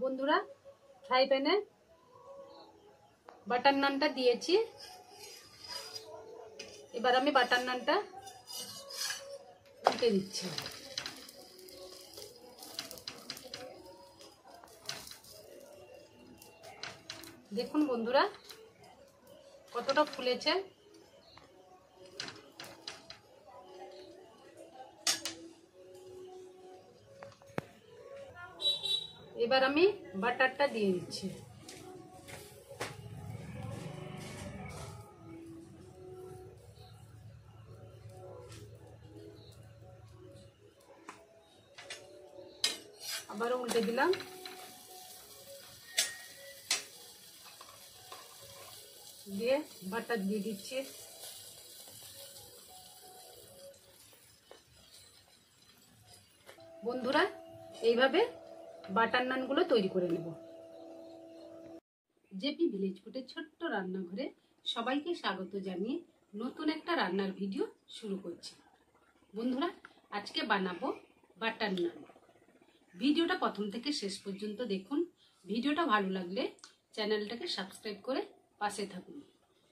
বন্ধুরা ফ্রাই প্যানে বাটার নানটা দিয়েছি। এবার আমি বাটার নানটা উল্টে দিচ্ছি। দেখুন বন্ধুরা কতটা ফুলেছে। এবার আমি বাটারটা দিয়ে দিচ্ছি। আবারও উল্টে দিলাম। দিয়ে বাটার দিয়ে দিচ্ছি। বন্ধুরা এইভাবে বাটার নানগুলো তৈরি করে নেব। জেপি ভিলেজ ফুডের ছোট্ট রান্নাঘরে সবাইকে স্বাগত জানিয়ে নতুন একটা রান্নার ভিডিও শুরু করছি। বন্ধুরা আজকে বানাবো বাটার নান। ভিডিওটা প্রথম থেকে শেষ পর্যন্ত দেখুন। ভিডিওটা ভালো লাগলে চ্যানেলটাকে সাবস্ক্রাইব করে পাশে থাকুন।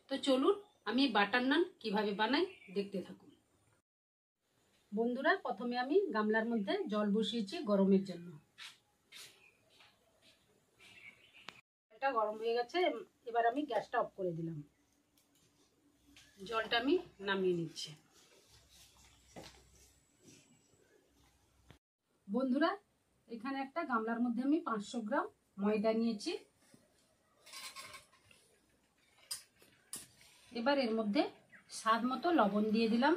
তো চলুন আমি বাটার নান কিভাবে বানাই দেখতে থাকুন। বন্ধুরা প্রথমে আমি গামলার মধ্যে জল বসিয়েছি গরমের জন্য। এটা গরম হয়ে গেছে। এবার আমি গ্যাসটা অফ করে দিলাম। জলটা আমি নামিয়ে নিচ্ছি। বন্ধুরা এখানে একটা গামলার মধ্যে আমি 500 গ্রাম ময়দা নিয়েছি। এবার এর মধ্যে স্বাদ মতো লবণ দিয়ে দিলাম।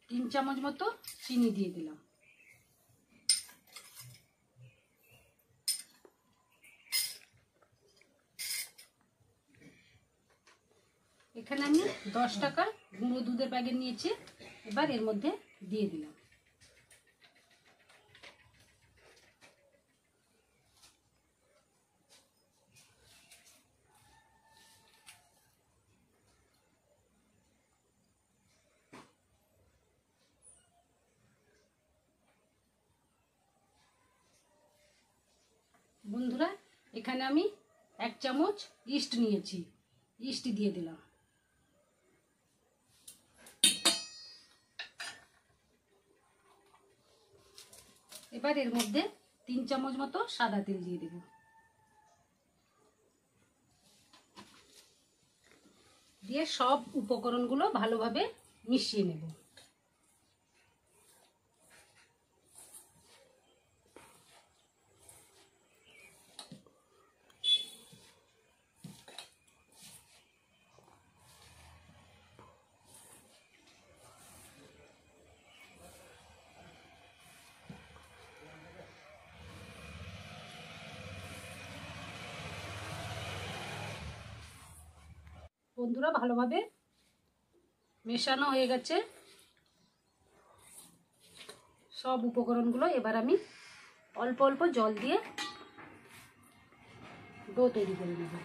তিন চামচ মতো চিনি দিয়ে দিলাম। এখানে আমি 10 টাকা গুঁড়ো দুধের প্যাকেট নিয়েছি। এবার এর মধ্যে দিয়ে দিলাম। বন্ধুরা এখানে আমি 1 চামচ ইস্ট নিয়েছি। ইস্ট দিয়ে দিলাম। এবার এর মধ্যে 3 চামচ মতো সাদা তেল দিয়ে দেব। দিয়ে সব উপকরণগুলো ভালোভাবে মিশিয়ে নেব। বন্ধুরা ভালোভাবে মেশানো হয়ে গেছে সব উপকরণগুলো। এবার আমি অল্প অল্প জল দিয়ে ডো তৈরি করে নেব।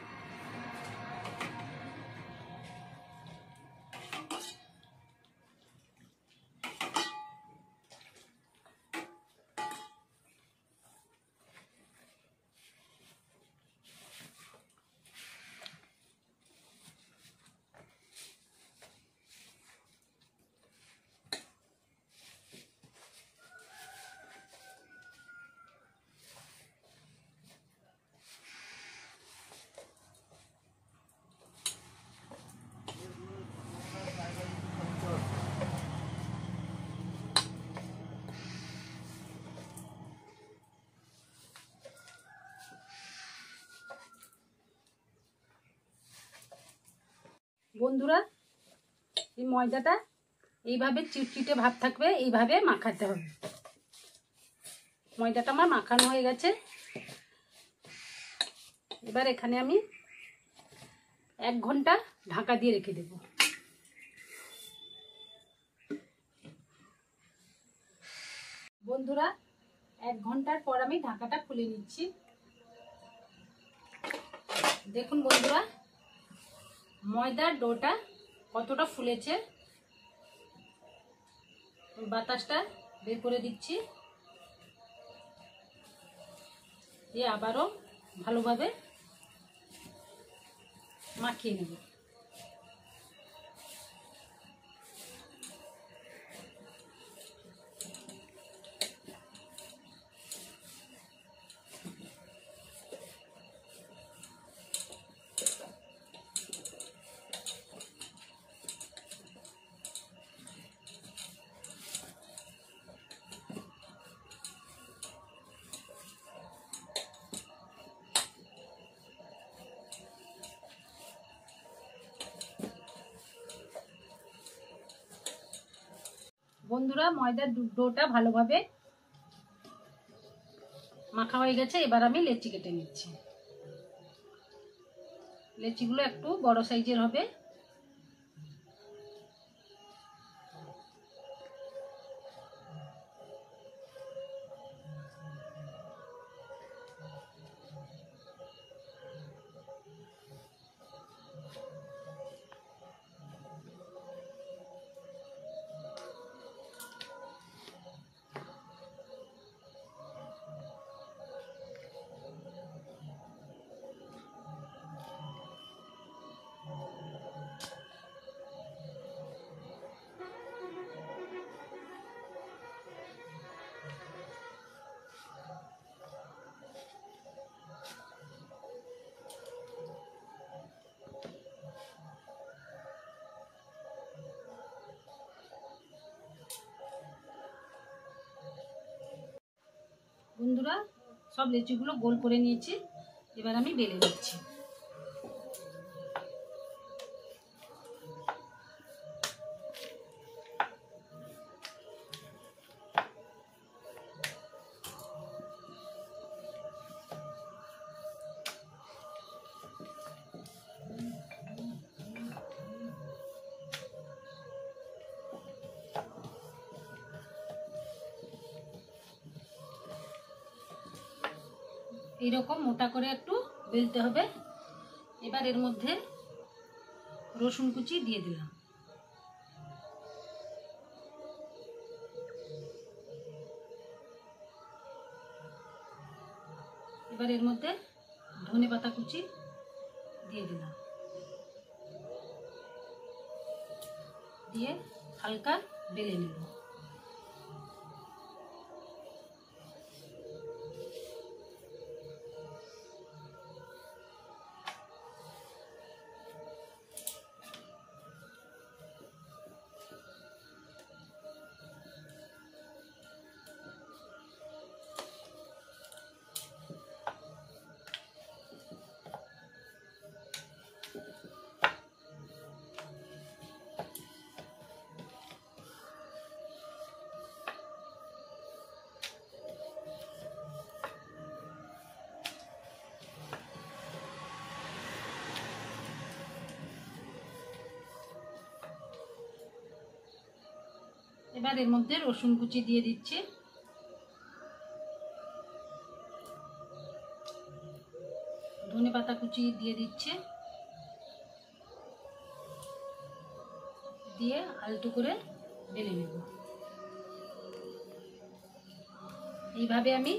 বন্ধুরা এই ময়দাটা এইভাবে চিটচিটে ভাব থাকবে, এইভাবে মাখাতে হবে। ময়দাটা আমার মাখানো হয়ে গেছে। এবার এখানে আমি 1 ঘন্টা ঢাকা দিয়ে রেখে দেব। বন্ধুরা 1 ঘন্টার পর আমি ঢাকাটা খুলে নিচ্ছি। দেখুন বন্ধুরা ময়দার ডোটা কতটা ফুলেছে। বাতাসটা বের করে দিচ্ছি, দিয়ে আবারও ভালোভাবে মাখিয়ে নেব। বন্ধুরা, ময়দার ডোটা ভালোভাবে মাখা হয়ে গেছে। এবার আমি লেচি কেটে নিচ্ছি। লেচিগুলো একটু বড় সাইজের হবে। বন্ধুরা, সব লেচিগুলো গোল করে নিয়েছি। এবার আমি বেলে নিচ্ছি। এইরকম মোটা করে একটু বেলতে হবে। এবার এর মধ্যে রসুন কুচি দিয়ে দিলাম। এবার এর মধ্যে ধনেপাতা কুচি দিয়ে দিলাম, দিয়ে হালকা বেলে নেব। এবার এর মধ্যে রসুন কুচি দিয়ে দিচ্ছি, ধনেপাতা কুচি দিয়ে দিচ্ছি, দিয়ে আলতো করে বেলে নেব। এইভাবে আমি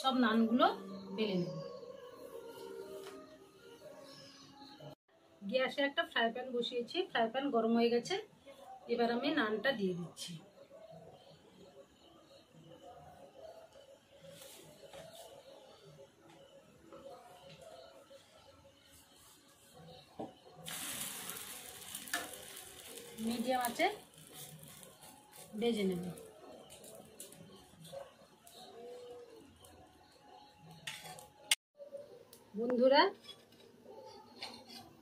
সব নানগুলো বেলে নেব। গ্যাসে একটা ফ্রাই প্যান বসিয়েছি, ফ্রাই প্যান গরম হয়ে গেছে। এবার আমি নানটা দিয়ে দিচ্ছি। মিডিয়াম আঁচে ভেজে নেব। বন্ধুরা,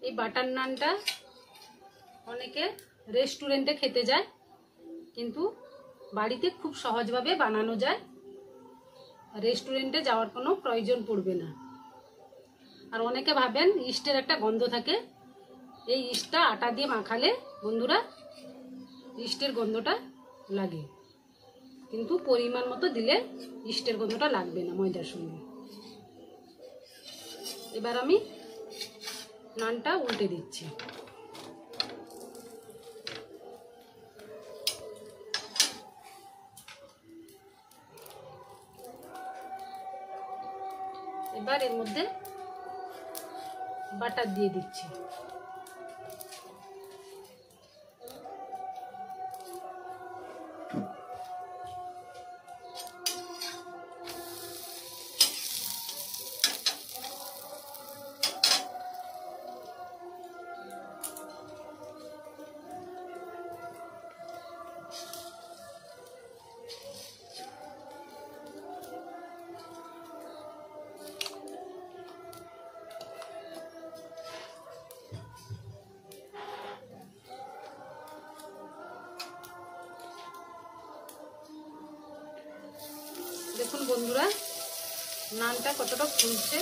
এই বাটার নানটা অনেকে রেস্টুরেন্টে খেতে যায়, কিন্তু বাড়িতে খুব সহজভাবে বানানো যায়। রেস্টুরেন্টে যাওয়ার কোনো প্রয়োজন পড়বে না। আর অনেকে ভাবেন ইস্টের একটা গন্ধ থাকে। এই ইস্টটা আটা দিয়ে মাখালে বন্ধুরা ইস্টের গন্ধটা লাগে, কিন্তু পরিমাণ মতো দিলে ইস্টের গন্ধটা লাগবে না ময়দার সঙ্গে। এবার আমি নানটা উল্টে দিচ্ছি। এবার এর মধ্যে বাটার দিয়ে দিচ্ছি। দেখুন বন্ধুরা, নানটা কতটা ফুলছে।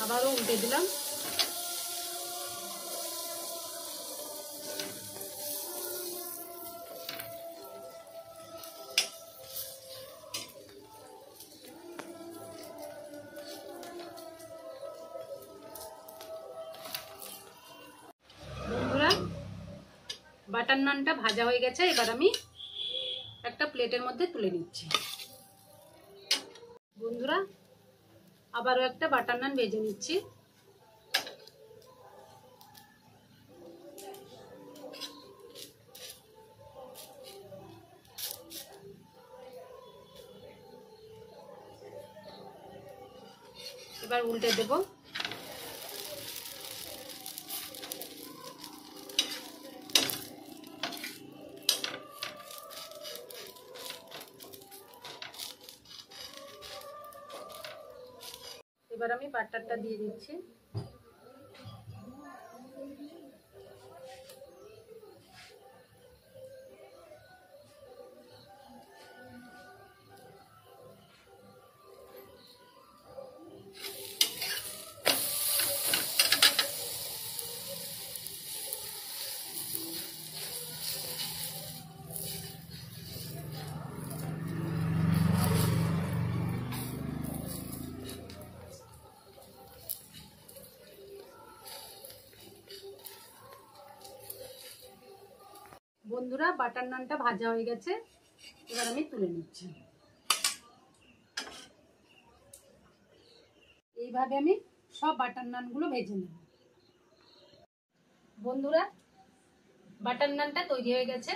আবারও উল্টে দিলাম। বন্ধুরা, বাটার নানটা ভাজা হয়ে গেছে। এবার আমি একটা প্লেটের মধ্যে তুলে নিচ্ছি। বন্ধুরা, আবারও একটা বাটার নান ভেজে নিচ্ছি। এবার উল্টে দেব। এবার আমি বাটারটা দিয়ে দিচ্ছি। বন্ধুরা, বাটার নানটা ভাজা হয়ে গেছে। এবার আমি তুলে নিচ্ছি। এইভাবে আমি সব বাটার নানগুলো ভেজে নেব। বন্ধুরা, বাটার নানটা তৈরি হয়ে গেছে।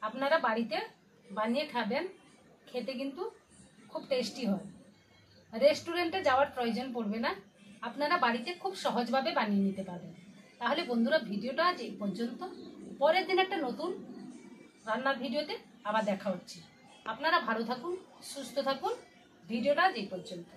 আপনারা বাড়িতে বানিয়ে খাবেন, খেতে কিন্তু খুব টেস্টি হয়। রেস্টুরেন্টে যাওয়ার প্রয়োজন পড়বে না, আপনারা বাড়িতে খুব সহজভাবে বানিয়ে নিতে পারবেন। তাহলে বন্ধুরা, ভিডিওটা আজ এই পর্যন্ত। পরের দিন একটা নতুন রান্নার ভিডিওতে আবার দেখা হচ্ছে। আপনারা ভালো থাকুন, সুস্থ থাকুন। ভিডিওটা আজ এই পর্যন্ত।